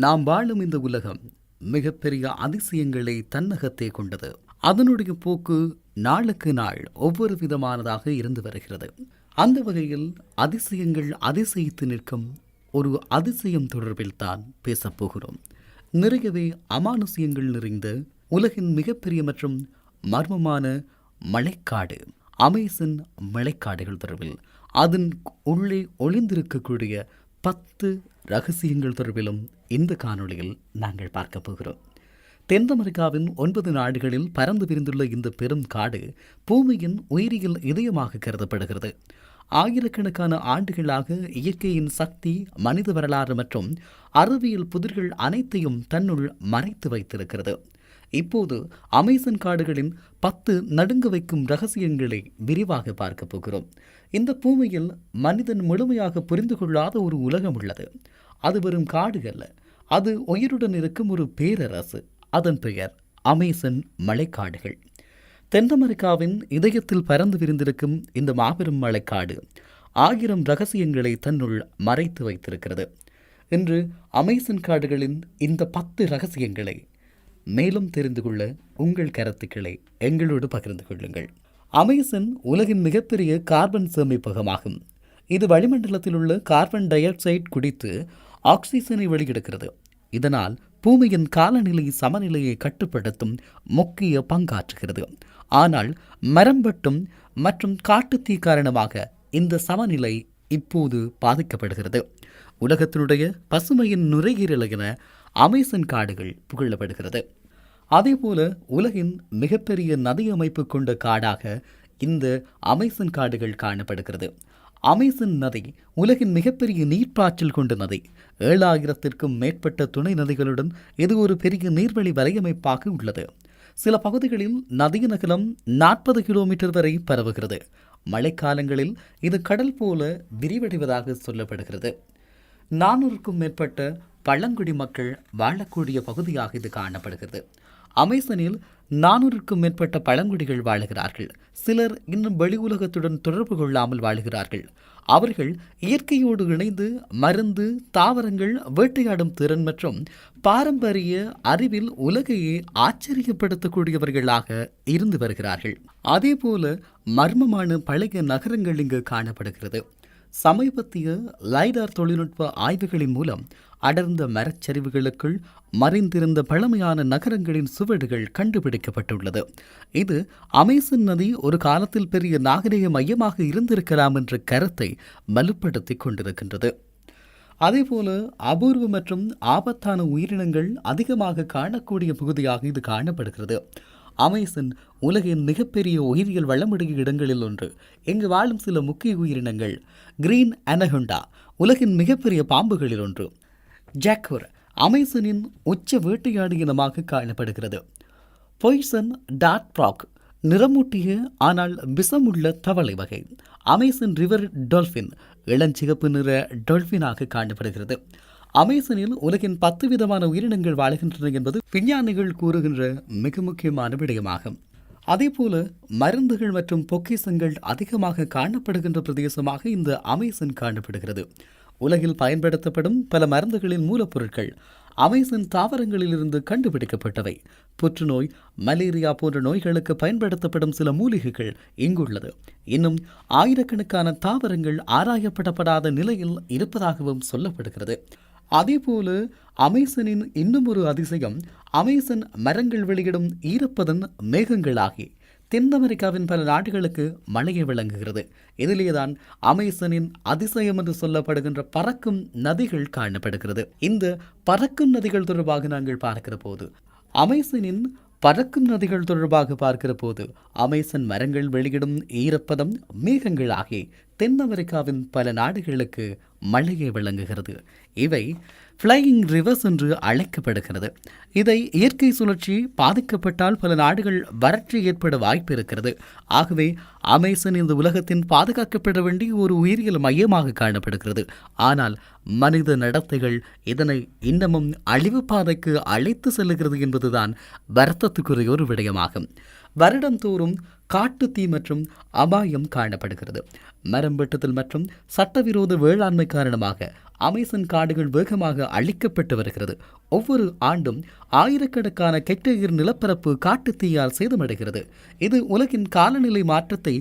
நாம் வாழும் இந்த உலகம் மிகப்பெரிய அதிசயங்களை தன்னகத்தே கொண்டது. அதனுடைய போக்கு நாளுக்கு நாள் ஒவ்வொரு விதமானதாக இருந்து வருகிறது. அந்த வகையில் அதிசயங்கள் அதிசயித்து நிற்கும் ஒரு அதிசயம் தொடர்பில் தான் பேசப்போகிறோம். நிறையவே அமானுஷ்யங்கள் நிறைந்த உலகின் மிகப்பெரிய மற்றும் மர்மமான மழைக்காடு அமேசன் மழைக்காடுகள் தொடர்பில் அதன் உள்ளே ஒளிந்திருக்கக்கூடிய 10 ரகசியங்கள் தொடர்பிலும் இந்த காணொளியில் நாங்கள் பார்க்க போகிறோம். தென் அமெரிக்காவின் 9 நாடுகளில் பறந்து விரிந்துள்ள இந்த பெரும் காடு பூமியின் உயிரியல் இதயமாக கருதப்படுகிறது. ஆயிரக்கணக்கான ஆண்டுகளாக இயற்கையின் சக்தி, மனித வரலாறு மற்றும் அறிவியல் புதிர்கள் அனைத்தையும் தன்னுள் மறைத்து வைத்திருக்கிறது. இப்போது அமேசன் காடுகளின் 10 நடுங்க வைக்கும் ரகசியங்களை விரிவாக பார்க்க போகிறோம். இந்த பூமியில் மனிதன் முழுமையாக புரிந்து கொள்ளாத ஒரு உலகம் உள்ளது. அது வெறும் காடு அல்ல, அது உயிருடன் இருக்கும் ஒரு பேரரசு. அதன் பெயர் அமேசன் மழைக்காடுகள். தென் அமெரிக்காவின் இதயத்தில் பறந்து விரிந்திருக்கும் இந்த மாபெரும் மழைக்காடு 1000 ரகசியங்களை தன்னுள் மறைத்து வைத்திருக்கிறது. இன்று அமேசன் காடுகளின் இந்த 10 ரகசியங்களை மேலும் தெரிந்து கொள்ள உங்கள் கருத்துக்களை எங்களோடு பகிர்ந்து கொள்ளுங்கள். அமேசன் உலகின் மிகப்பெரிய கார்பன் சேமிப்பகமாகும். இது வளிமண்டலத்தில் உள்ள கார்பன் டை ஆக்சைடு குடித்து ஆக்சிஜனை வெளியெடுக்கிறது. இதனால் பூமியின் காலநிலை சமநிலையை கட்டுப்படுத்தும் முக்கிய பங்காற்றுகிறது. ஆனால் மரம் வெட்டும் மற்றும் காட்டுத்தீ காரணமாக இந்த சமநிலை இப்போது பாதிக்கப்படுகிறது. உலகத்தினுடைய பசுமையின் நுரையீரல் என அமேசன் காடுகள் புகழப்படுகிறது. அதேபோல உலகின் மிகப்பெரிய நதி அமைப்பு கொண்ட காடாக இந்த அமேசன் காடுகள் காணப்படுகிறது. அமேசன் நதி உலகின் மிகப்பெரிய நீர்ப்பாய்ச்சல் கொண்ட நதி. 7000க்கும் மேற்பட்ட துணை நதிகளுடன் இது ஒரு பெரிய நீர்வழி வலையமைப்பாக உள்ளது. சில பகுதிகளில் நதியின் அகலம் 40 கிலோமீட்டர் வரை பரவுகிறது. மழைக்காலங்களில் இது கடல் போல விரிவடைவதாக சொல்லப்படுகிறது. 400க்கும் மேற்பட்ட பழங்குடி மக்கள் வாழக்கூடிய பகுதியாக இது காணப்படுகிறது. அமேசனில் 400க்கும் மேற்பட்ட பழங்குடிகள் வாழுகிறார்கள். சிலர் இன்னும் வெளி உலகத்துடன் தொடர்பு கொள்ளாமல் வாழுகிறார்கள். அவர்கள் இயற்கையோடு இணைந்து மருந்து, தாவரங்கள், வேட்டையாடும் திறன் மற்றும் பாரம்பரிய அறிவில் உலகையே ஆச்சரியப்படுத்தக்கூடியவர்களாக இருந்து வருகிறார்கள். அதேபோல மர்மமான பழைய நகரங்கள் இங்கு காணப்படுகிறது. சமீபத்திய லைடார் தொழில்நுட்ப ஆய்வுகளின் மூலம் அடர்ந்த மரச்சரிவுகளுக்குள் மறைந்திருந்த பழமையான நகரங்களின் சுவடுகள் கண்டுபிடிக்கப்பட்டுள்ளது. இது அமேசன் நதி ஒரு காலத்தில் பெரிய நாகரிக மையமாக இருந்திருக்கலாம் என்ற கருத்தை வலுப்படுத்திக் கொண்டிருக்கின்றது. அதேபோல அபூர்வ மற்றும் ஆபத்தான உயிரினங்கள் அதிகமாக காணக்கூடிய பகுதியாக இது காணப்படுகிறது. அமேசன் உலகின் மிகப்பெரிய உயிரியல் வளமுடைய இடங்களில் ஒன்று. இங்கு வாழும் சில முக்கிய உயிரினங்கள்: கிரீன் அனகொண்டா உலகின் மிகப்பெரிய பாம்புகளில் ஒன்று. ஜாக்குவர் அமேசனின் உச்ச வேட்டையாடு இனமாக காணப்படுகிறது. பொய்சன் டார்ட் ப்ராக் நிறமூட்டிய ஆனால் விஷமுள்ள தவளை வகை. அமேசன் ரிவர் டால்பின் இளஞ்சிகப்பு நிற டால்பினாக காணப்படுகிறது. அமேசனில் உலகின் 10 விதமான உயிரினங்கள் வாழ்கின்றன என்பது விஞ்ஞானிகள் கூறுகின்ற மிக முக்கியமான விடயமாகும். அதேபோல மருந்துகள் மற்றும் பொக்கிஷங்கள் அதிகமாக காணப்படுகின்ற பிரதேசமாக இந்த அமேசன் காணப்படுகிறது. உலகில் பயன்படுத்தப்படும் பல மருந்துகளின் மூலப்பொருட்கள் அமேசன் தாவரங்களிலிருந்து கண்டுபிடிக்கப்பட்டவை. புற்றுநோய், மலேரியா போன்ற நோய்களுக்கு பயன்படுத்தப்படும் சில மூலிகைகள் இங்குள்ளது. இன்னும் ஆயிரக்கணக்கான தாவரங்கள் ஆராயப்படப்படாத நிலையில் இருப்பதாகவும் சொல்லப்படுகிறது. அதேபோல அமேசனின் இன்னும் ஒரு அதிசயம் அமேசன் மரங்கள் வெளியிடும் ஈரப்பதன் மேகங்களாகி தென் அமெரிக்காவின் பல நாடுகளுக்கு மழையை வழங்குகிறது. இதிலேதான் அமேசனின் அதிசயம் என்று சொல்லப்படுகின்ற பறக்கும் நதிகள் காணப்படுகிறது. இந்த பறக்கும் நதிகள் தொடர்பாக நாங்கள் பார்க்கிற போது அமேசன் மரங்கள் வெளியிடும் ஈரப்பதம் மேகங்களாகி தென் அமெரிக்காவின் பல நாடுகளுக்கு மழையை வழங்குகிறது. இவை ஃப்ளையிங் ரிவர்ஸ் என்று அழைக்கப்படுகிறது. இதை இயற்கை சுழற்சி பாதிக்கப்பட்டால் பல நாடுகள் வறட்சி ஏற்பட வாய்ப்பு இருக்கிறது. ஆகவே அமேசன் இந்த உலகத்தின் பாதுகாக்கப்பட வேண்டிய ஒரு உயிரியல் மையமாக காணப்படுகிறது. ஆனால் மனித நடத்தைகள் இதனை இன்னமும் அழிவு பாதைக்கு அழைத்து செல்லுகிறது என்பதுதான் வருத்தத்துக்குரிய ஒரு விடயமாகும். வருடந்தோறும் காட்டு தீ மற்றும் அபாயம் காணப்படுகிறது. மரம் வெட்டுதல் மற்றும் சட்டவிரோத வேளாண்மை காரணமாக அமேசான் காடுகள் வேகமாக அழிக்கப்பட்டு வருகிறது. ஒவ்வொரு ஆண்டும் ஆயிரக்கணக்கான ஹெக்டேயர் நிலப்பரப்பு காட்டுத்தீயால் சேதமடைகிறது. இது உலகின் காலநிலை மாற்றத்தை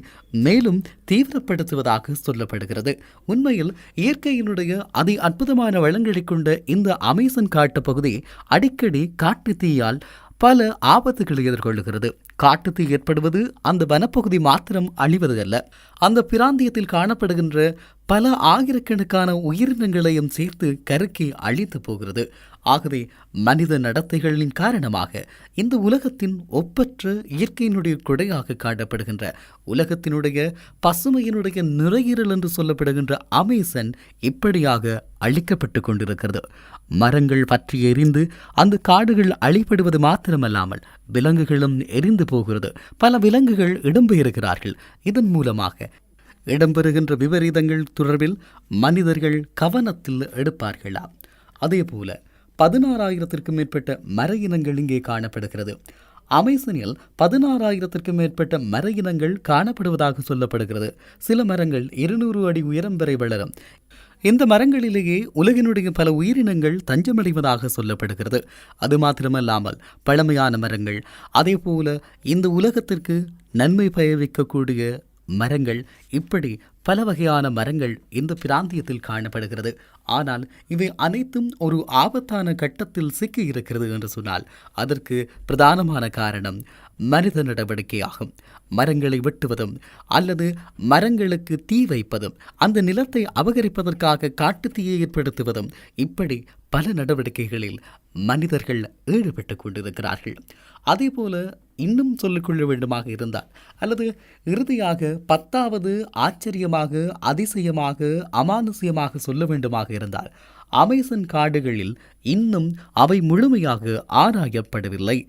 மேலும் தீவிரப்படுத்துவதாக சொல்லப்படுகிறது. உண்மையில் இயற்கையினுடைய அதி அற்புதமான வளங்களை கொண்ட இந்த அமேசான் காட்டு பகுதி அடிக்கடி காட்டுத்தீயால் பல ஆபத்துகளை எதிர்கொள்ளுகிறது. காட்டுத்தீ ஏற்படுவது அந்த வனப்பகுதி மாத்திரம் அழிவது அல்ல, அந்த பிராந்தியத்தில் காணப்படுகின்ற பல ஆயிரக்கணக்கான உயிரினங்களையும் சேர்த்து கருக்கி அழித்து போகிறது. ஆகவே மனித நடத்தைகளின் காரணமாக இந்த உலகத்தின் ஒப்பற்ற இயற்கையினுடைய கொடையாக காணப்படுகின்ற உலகத்தினுடைய பசுமையினுடைய நுரையீரல் என்று சொல்லப்படுகின்ற அமேசான் இப்படியாக அழிக்கப்பட்டு கொண்டிருக்கிறது. மரங்கள் பற்றி எரிந்து அந்த காடுகள் அழிப்படுவது மாத்திரமல்லாமல் விலங்குகளும் எரிந்து போகிறது. பல விலங்குகள் இடம்பெயர்கிறார்கள். இதன் மூலமாக இடம்பெறுகின்ற விபரீதங்கள் தொடர்பில் மனிதர்கள் கவனத்தில் எடுப்பார்களா? அதேபோல 16,000க்கும் மேற்பட்ட மர இனங்கள் இங்கே காணப்படுகிறது. அமேசானில் 16,000க்கும் மேற்பட்ட மர இனங்கள் காணப்படுவதாக சொல்லப்படுகிறது. சில மரங்கள் 200 அடி உயரம் வரை வளரும். இந்த மரங்களிலேயே உலகினுடைய பல உயிரினங்கள் தஞ்சமடைவதாக சொல்லப்படுகிறது. அது மாத்திரமல்லாமல் பழமையான மரங்கள், அதே போல இந்த உலகத்திற்கு நன்மை பயவிக்கக்கூடிய மரங்கள், இப்படி பல வகையான மரங்கள் இந்த பிராந்தியத்தில் காணப்படுகிறது. ஆனால் இவை அனைத்தும் ஒரு ஆபத்தான கட்டத்தில் சிக்கி இருக்கிறது என்று சொன்னால் அதற்கு பிரதானமான காரணம் மனித நடவடிக்கையாகும். மரங்களை வெட்டுவதும் அல்லது மரங்களுக்கு தீ வைப்பதும், அந்த நிலத்தை அபகரிப்பதற்காக காட்டுத்தீயை ஏற்படுத்துவதும், இப்படி பல நடவடிக்கைகளில் மனிதர்கள் ஈடுபட்டு கொண்டிருக்கிறார்கள். அதே போல இன்னும் சொல்லிக்கொள்ள வேண்டுமாக இருந்தால், அல்லது இறுதியாக 10வது ஆச்சரியமாக, அதிசயமாக, அமானுஷ்யமாக சொல்ல வேண்டுமாக இருந்தால், அமேசான் காடுகளில் இன்னும் அவை முழுமையாக ஆராயப்படவில்லை.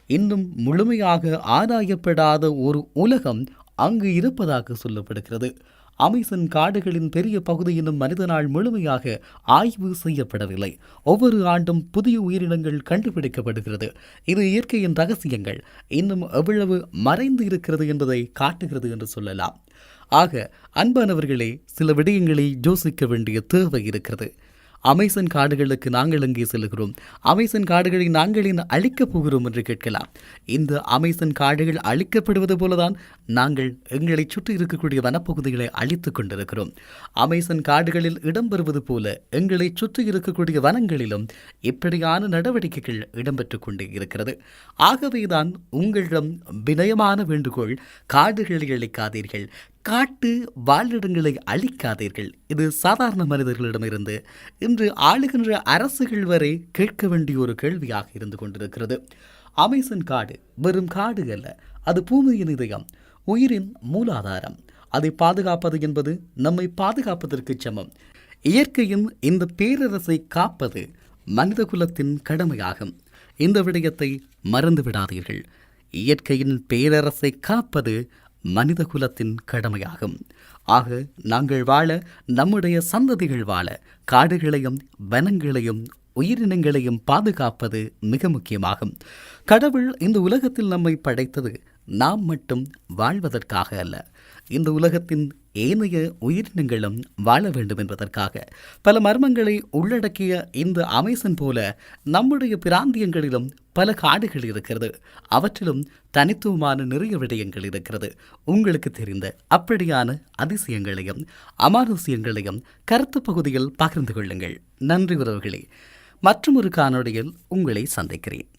இன்னும் முழுமையாக ஆராயப்படாத ஒரு உலகம் அங்கு இருப்பதாக சொல்லப்படுகிறது. அமேசான் காடுகளின் பெரிய பகுதியிலும் மனிதனால் முழுமையாக ஆய்வு செய்யப்படவில்லை. ஒவ்வொரு ஆண்டும் புதிய உயிரினங்கள் கண்டுபிடிக்கப்படுகிறது. இது இயற்கையின் ரகசியங்கள் இன்னும் எவ்வளவு மறைந்து இருக்கிறது என்பதை காட்டுகிறது என்று சொல்லலாம். ஆக அன்பானவர்களே, சில விடயங்களை யோசிக்க வேண்டிய தேவை இருக்கிறது. அமேசான் காடுகளுக்கு நாங்கள் எங்கே செல்கிறோம்? அமேசான் காடுகளை நாங்கள் அழிக்கப் போகிறோம் என்று கேட்கலாம். இந்த அமேசான் காடுகள் அழிக்கப்படுவது போலதான் நாங்கள் எங்களை சுற்றி இருக்கக்கூடிய வனப்பகுதிகளை அழித்துக் கொண்டிருக்கிறோம். அமேசான் காடுகளில் இடம்பெறுவது போல எங்களை சுற்றி இருக்கக்கூடிய வனங்களிலும் இப்படியான நடவடிக்கைகள் இடம்பெற்றுக் கொண்டே இருக்கிறது. ஆகவேதான் உங்களிடம் வினயமான வேண்டுகோள், காடுகளை அழிக்காதீர்கள், காட்டு வாழிடங்களை அழிக்காதீர்கள். இது சாதாரண மனிதர்களிடமிருந்து இன்று ஆளுகின்ற அரசுகள் வரை கேட்க வேண்டிய ஒரு கேள்வியாக இருந்து கொண்டிருக்கிறது. அமேசான் காடு வெறும் காடு அல்ல, அது பூமியின் இதயம், உயிரின் மூலாதாரம். அதை பாதுகாப்பது என்பது நம்மை பாதுகாப்பதற்கு சமம். இயற்கையின் இந்த பேரரசை காப்பது மனித குலத்தின் கடமையாகும். இந்த விடயத்தை மறந்து விடாதீர்கள். இயற்கையின் பேரரசை காப்பது மனித குலத்தின் கடமையாகும். ஆக நாங்கள் வாழ, நம்முடைய சந்ததிகள் வாழ, காடுகளையும் வனங்களையும் உயிரினங்களையும் பாதுகாப்பது மிக முக்கியமாகும். கடவுள் இந்த உலகத்தில் நம்மை படைத்தது நாம் மட்டும் வாழ்வதற்காக அல்ல, இந்த உலகத்தின் ஏனைய உயிரினங்களும் வாழ வேண்டும் என்பதற்காக. பல மர்மங்களை உள்ளடக்கிய இந்த அமேசான் போல நம்முடைய பிராந்தியங்களிலும் பல காடுகள் இருக்கிறது. அவற்றிலும் தனித்துவமான நிறைய விடயங்கள் இருக்கிறது. உங்களுக்கு தெரிந்த அப்படியான அதிசயங்களையும் அமானுஷ்யங்களையும் கருத்து பகுதியில் பகிர்ந்து கொள்ளுங்கள். நன்றி உறவுகளே. மற்றும் ஒரு காணொளியில் உங்களை சந்திக்கிறேன்.